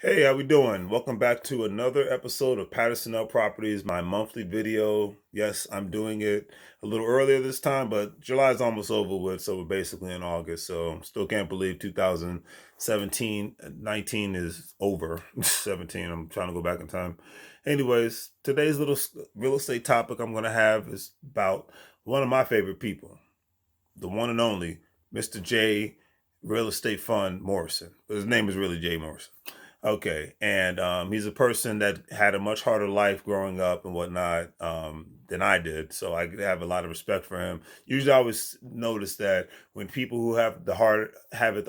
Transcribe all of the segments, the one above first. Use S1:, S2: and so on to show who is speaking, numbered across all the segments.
S1: Hey, how we doing? Welcome back to another episode of Patterson L Properties, my monthly video. Yes, I'm doing it a little earlier this time, but July is almost over with, so we're basically in August. So still can't believe 2017, 19 is over. 17, I'm trying to go back in time. Anyways, today's little real estate topic I'm going to have is about one of my favorite people, the one and only Mr. J Real Estate Fund Morrison. His name is really Jay Morrison. Okay, and he's a person that had a much harder life growing up and whatnot than I did, so I have a lot of respect for him. Usually, I always notice that when people who have it the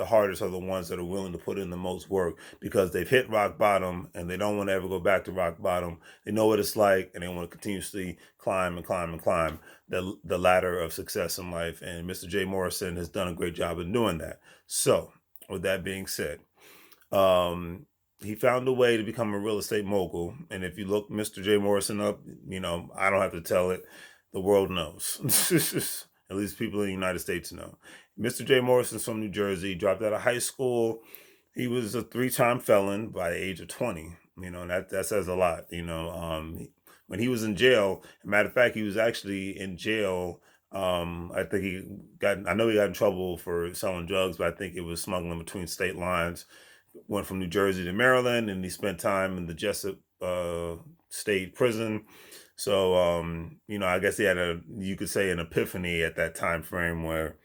S1: hardest are the ones that are willing to put in the most work because they've hit rock bottom and they don't want to ever go back to rock bottom. They know what it's like, and they want to continuously climb and climb and climb the ladder of success in life. And Mr. J. Morrison has done a great job in doing that. So, with that being said, um, he found a way to become a real estate mogul. And if you look Mr. J. Morrison up, I don't have to tell it. The world knows. At least people in the United States know. Mr. J. Morrison's from New Jersey, dropped out of high school. He was a 3-time felon by the age of 20. And that says a lot. When he was in jail, matter of fact, he was actually in jail. I know he got in trouble for selling drugs, but I think it was smuggling between state lines. Went from New Jersey to Maryland, and he spent time in the Jessup State Prison. So, I guess he had you could say, an epiphany at that time frame where,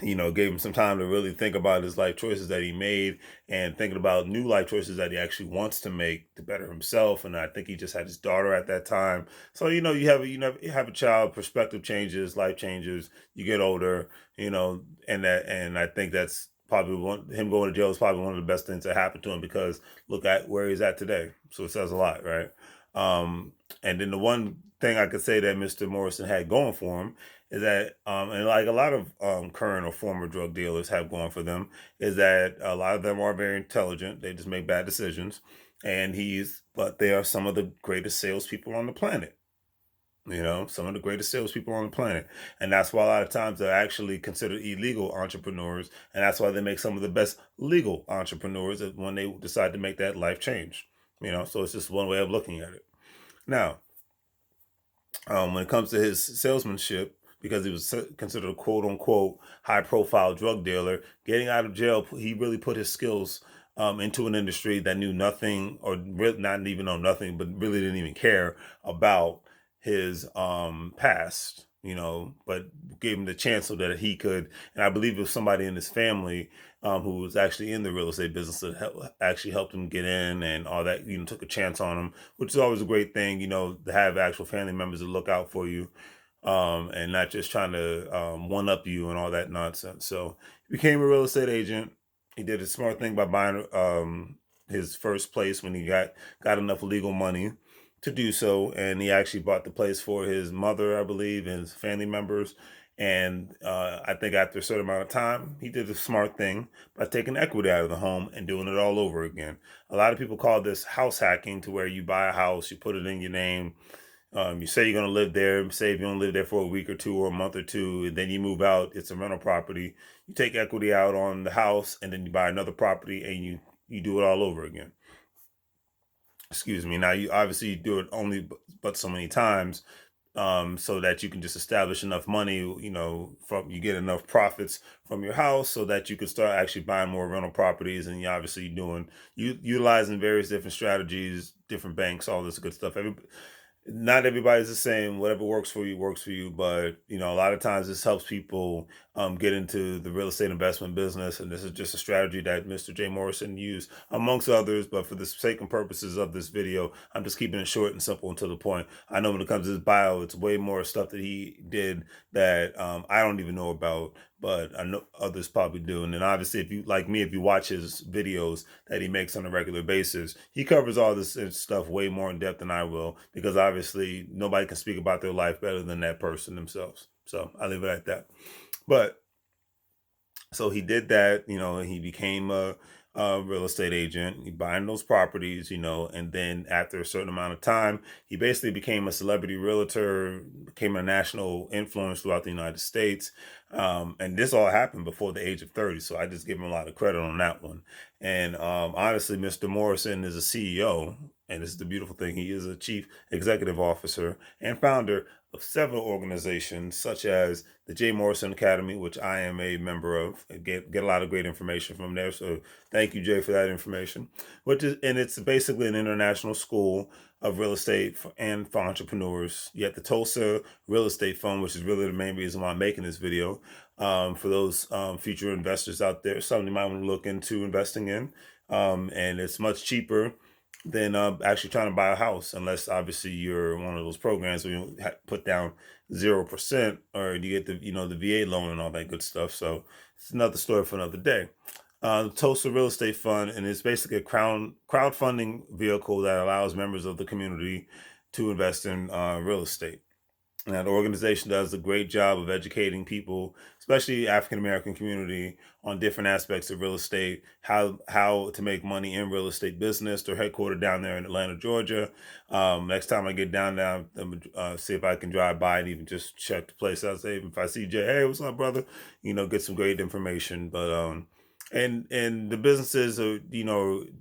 S1: gave him some time to really think about his life choices that he made and thinking about new life choices that he actually wants to make to better himself. And I think he just had his daughter at that time. So, you have a child, perspective changes, life changes, you get older, and I think that's probably him going to jail is probably one of the best things that happened to him because look at where he's at today. So it says a lot, right? And then the one thing I could say that Mr. Morrison had going for him is that, and like a lot of current or former drug dealers have going for them, is that a lot of them are very intelligent. They just make bad decisions, but they are some of the greatest salespeople on the planet. Some of the greatest salespeople on the planet, and that's why a lot of times they're actually considered illegal entrepreneurs, and that's why they make some of the best legal entrepreneurs when they decide to make that life change. So it's just one way of looking at it. Now, when it comes to his salesmanship, because he was considered a quote unquote high profile drug dealer, getting out of jail, he really put his skills into an industry that knew nothing, or really not even know nothing, but really didn't even care about his past, but gave him the chance so that he could. And I believe it was somebody in his family who was actually in the real estate business that actually helped him get in and all that, took a chance on him, which is always a great thing, to have actual family members to look out for you, and not just trying to one up you and all that nonsense. So he became a real estate agent. He did a smart thing by buying his first place when he got enough legal money to do so, and he actually bought the place for his mother, I believe, and his family members. And I think after a certain amount of time, he did a smart thing by taking equity out of the home and doing it all over again. A lot of people call this house hacking, to where you buy a house, you put it in your name, you say you're going to live there, say if you don't live there for a week or two or a month or two, and then you move out, it's a rental property. You take equity out on the house, and then you buy another property, and you do it all over again. Excuse me. Now, you obviously do it only but so many times, so that you can just establish enough money, from you get enough profits from your house so that you can start actually buying more rental properties. And you're obviously utilizing various different strategies, different banks, all this good stuff. Not everybody's the same. Whatever works for you works for you. But a lot of times this helps people get into the real estate investment business, and this is just a strategy that Mr. J. Morrison used amongst others. But for the sake and purposes of this video, I'm just keeping it short and simple and to the point. I know when it comes to his bio, it's way more stuff that he did that I don't even know about, but I know others probably do. And then obviously, if you like me, if you watch his videos that he makes on a regular basis, he covers all this stuff way more in depth than I will, because obviously nobody can speak about their life better than that person themselves. So I leave it at that. But So he did that, and he became a real estate agent. He buying those properties, and then after a certain amount of time, he basically became a celebrity realtor, became a national influence throughout the United States. And this all happened before the age of 30. So I just give him a lot of credit on that one. And honestly, Mr. Morrison is a CEO. And this is the beautiful thing. He is a chief executive officer and founder of several organizations, such as the J. Morrison Academy, which I am a member of. I get a lot of great information from there. So thank you, Jay, for that information. And it's basically an international school of real estate for entrepreneurs. Yet the Tulsa Real Estate Fund, which is really the main reason why I'm making this video, for those future investors out there, something you might want to look into investing in. And it's much cheaper than actually trying to buy a house, unless obviously you're one of those programs where you put down 0% or you get the VA loan and all that good stuff. So it's another story for another day. The Tulsa Real Estate Fund, and it's basically a crowdfunding vehicle that allows members of the community to invest in real estate. Now, the organization does a great job of educating people, especially African American community, on different aspects of real estate, how to make money in real estate business. They're headquartered down there in Atlanta, Georgia. Next time I get down there, see if I can drive by and even just check the place out. Say if I see Jay, hey, what's up, brother? Get some great information. But and the businesses are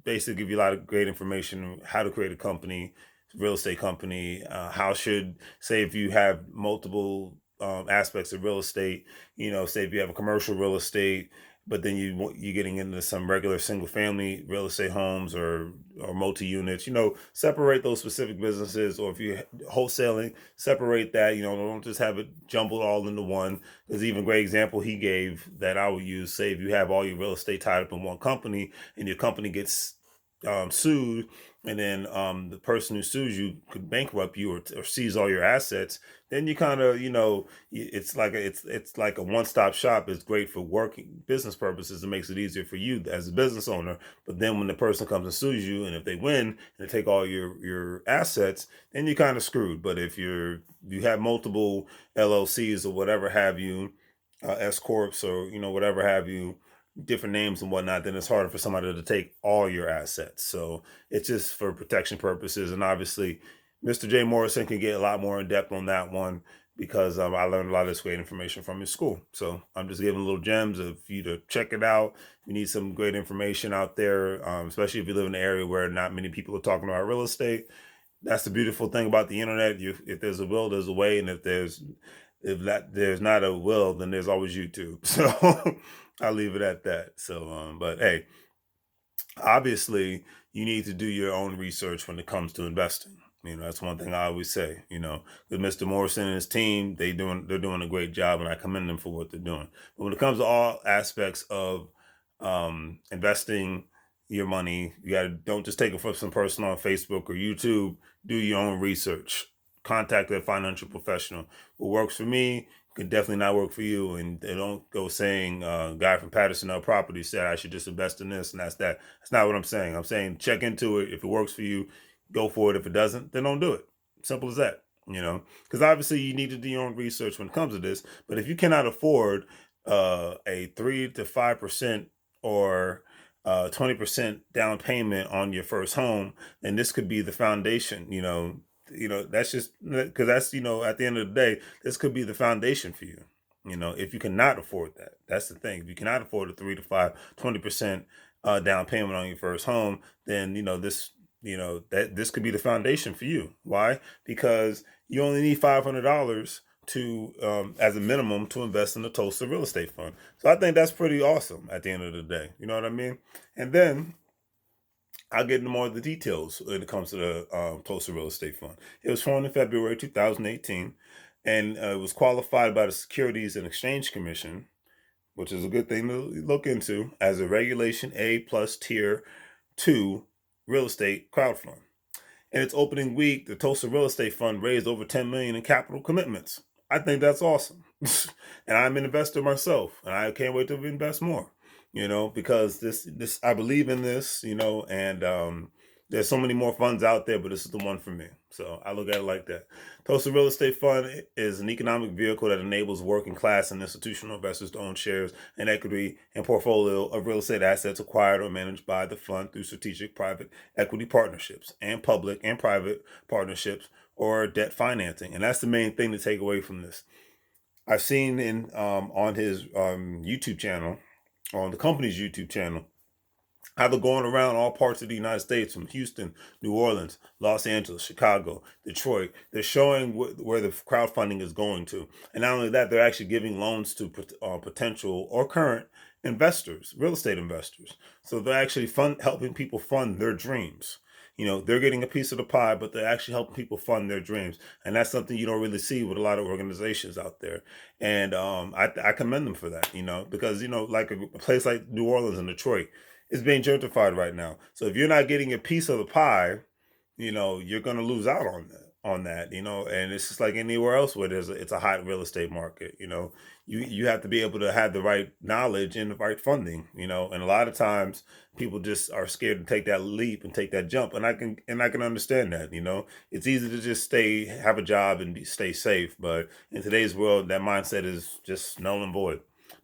S1: basically give you a lot of great information on how to create a company, real estate company, how should, say if you have multiple aspects of real estate, say if you have a commercial real estate, but then you're getting into some regular single family real estate homes or multi units, separate those specific businesses. Or if you're wholesaling, separate that. Don't just have it jumbled all into one. There's even a great example he gave that I would use. Say if you have all your real estate tied up in one company and your company gets sued, and then the person who sues you could bankrupt you or seize all your assets, then you kind of it's like a one-stop shop. It's great for working business purposes. It makes it easier for you as a business owner. But then when the person comes and sues you, and if they win and they take all your assets, then you're kind of screwed. But if you have multiple LLCs or whatever have you, S corps or whatever have you, different names and whatnot, then it's harder for somebody to take all your assets. So it's just for protection purposes. And obviously, Mr. J. Morrison can get a lot more in depth on that one because I learned a lot of this great information from his school. So I'm just giving little gems of you to check it out. You need some great information out there, especially if you live in an area where not many people are talking about real estate. That's the beautiful thing about the internet. If there's a will, there's a way, and if there's not a will, then there's always YouTube. So I'll leave it at that. So, but hey, obviously you need to do your own research when it comes to investing. That's one thing I always say. With Mr. Morrison and his team, they're doing a great job, and I commend them for what they're doing. But when it comes to all aspects of investing your money, don't just take it from some person on Facebook or YouTube. Do your own research. Contact a financial professional. What works for me could definitely not work for you. And they don't go saying, guy from Patterson Property said I should just invest in this and that's that. That's not what I'm saying. I'm saying check into it. If it works for you, go for it. If it doesn't, then don't do it. Simple as that. Because obviously you need to do your own research when it comes to this. But if you cannot afford a 3 to 5% or 20% down payment on your first home, then this could be the foundation. That's just because that's at the end of the day, this could be the foundation for you. If you cannot afford that, that's the thing. If you cannot afford a 3 to 5, 20% down payment on your first home, then this could be the foundation for you. Why? Because you only need $500 to as a minimum to invest in the Tulsa Real Estate Fund. So I think that's pretty awesome at the end of the day. You know what I mean? And then I'll get into more of the details when it comes to the Tulsa Real Estate Fund. It was formed in February 2018, and it was qualified by the Securities and Exchange Commission, which is a good thing to look into, as a Regulation A plus Tier 2 real estate crowd fund. In its opening week, the Tulsa Real Estate Fund raised over $10 million in capital commitments. I think that's awesome. And I'm an investor myself, and I can't wait to invest more, because this I believe in this, and There's so many more funds out there, but this is the one for me. So I look at it like that. Tulsa Real Estate Fund is an economic vehicle that enables working class and institutional investors to own shares and equity and portfolio of real estate assets acquired or managed by the fund through strategic private equity partnerships and public and private partnerships or debt financing. And that's the main thing to take away from this. I've seen in on his YouTube channel, on the company's YouTube channel, how they're going around all parts of the United States, from Houston, New Orleans, Los Angeles, Chicago, Detroit. They're showing where the crowdfunding is going to. And not only that, they're actually giving loans to potential or current investors, real estate investors. So they're actually helping people fund their dreams. They're getting a piece of the pie, but they're actually helping people fund their dreams. And that's something you don't really see with a lot of organizations out there. And I commend them for that, because, like a place like New Orleans and Detroit, is being gentrified right now. So if you're not getting a piece of the pie, you're going to lose out on that, and it's just like anywhere else where it's a hot real estate market. You have to be able to have the right knowledge and the right funding, and a lot of times people just are scared to take that leap and take that jump. And I can understand that. It's easy to just have a job and stay safe. But in today's world, that mindset is just null and void.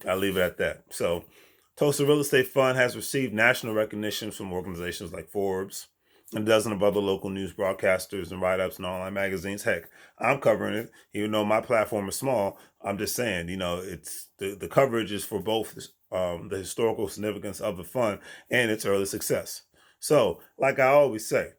S1: I'll leave it at that. So Tulsa Real Estate Fund has received national recognition from organizations like Forbes and a dozen of other local news broadcasters and write-ups and online magazines. Heck, I'm covering it, even though my platform is small. I'm just saying, it's the coverage is for both the historical significance of the fund and its early success. So, like I always say,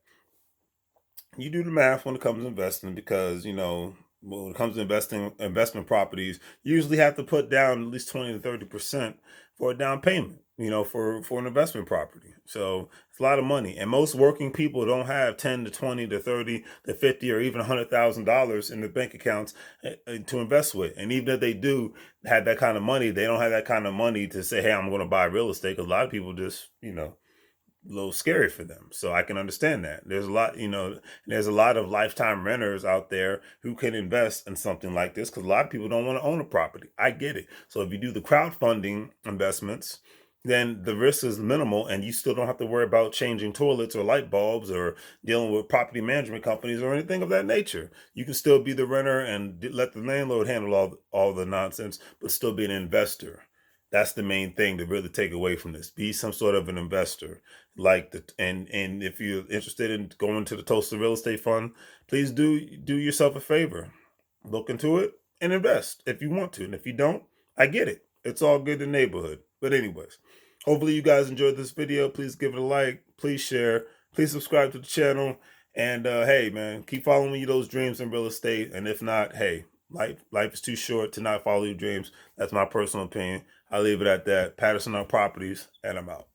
S1: you do the math when it comes to investing, because when it comes to investment properties, you usually have to put down at least 20 to 30% for a down payment, for an investment property. So it's a lot of money, and most working people don't have 10 to 20 to 30 to 50 or even $100,000 in their bank accounts to invest with. And even if they do have that kind of money, they don't have that kind of money to say, hey, I'm going to buy real estate, because a lot of people just a little scary for them. So I can understand that. There's a lot of lifetime renters out there who can invest in something like this, because a lot of people don't want to own a property. I get it. So if you do the crowdfunding investments, then the risk is minimal, and you still don't have to worry about changing toilets or light bulbs or dealing with property management companies or anything of that nature. You can still be the renter and let the landlord handle all the nonsense, but still be an investor. That's the main thing to really take away from this. Be some sort of an investor, and if you're interested in going to the Tulsa Real Estate Fund, please do yourself a favor, look into it and invest if you want to. And if you don't, I get it. It's all good in the neighborhood. But anyways, hopefully you guys enjoyed this video. Please give it a like. Please share. Please subscribe to the channel. And hey, man, keep following those dreams in real estate. And if not, hey, life is too short to not follow your dreams. That's my personal opinion. I'll leave it at that. Patterson on Properties, and I'm out.